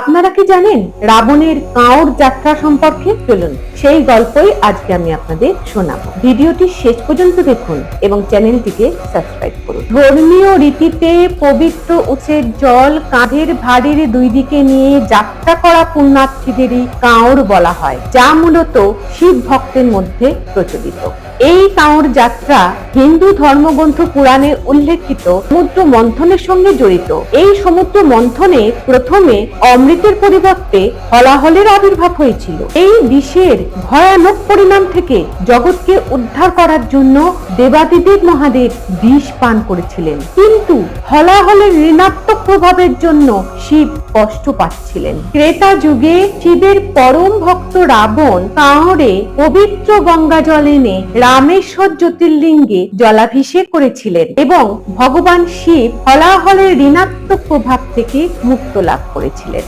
আপনারা কি জানেন রাবণের কাঁওর যাত্রা সম্পর্কে? চলুন সেই গল্পই আজকে আমি আপনাদের শোনাবো। ভিডিওটি শেষ পর্যন্ত দেখুন এবং চ্যানেলটিকে সাবস্ক্রাইব করুন। ধর্মীয় রীতিতে পবিত্র উৎসের জল কাঁধের ভারের দুই দিকে নিয়ে যাত্রা করা পুণ্যার্থীদেরই কাঁওর বলা হয়, যা মূলত শিব ভক্তের মধ্যে প্রচলিত। এই কাঁওর যাত্রা হিন্দু ধর্মগ্রন্থ পুরাণে উল্লেখিত সমুদ্র মন্থনের সঙ্গে জড়িত। এই সমুদ্র মন্থনে প্রথমে অমৃতের পরিবর্তে হলাহলের আবির্ভাব হয়েছিল। এই বিষের ভয়ানক পরিণাম থেকে জগৎকে উদ্ধার করার জন্য দেবাদিদেব মহাদেব বিষ পান করেছিলেন, কিন্তু হলাহলের ঋণাত্মক প্রভাবের জন্য শিব কষ্ট পাচ্ছিলেন। ত্রেতা যুগে শিবের পরম ভক্ত রাবণ কাঁওরে পবিত্র গঙ্গা জল এনে রামেশ্বর জ্যোতির্লিঙ্গে জলাভিষেক করেছিলেন এবং ভগবান শিব হলাহলের ঋণাত্মক প্রভাব থেকে মুক্ত লাভ করেছিলেন।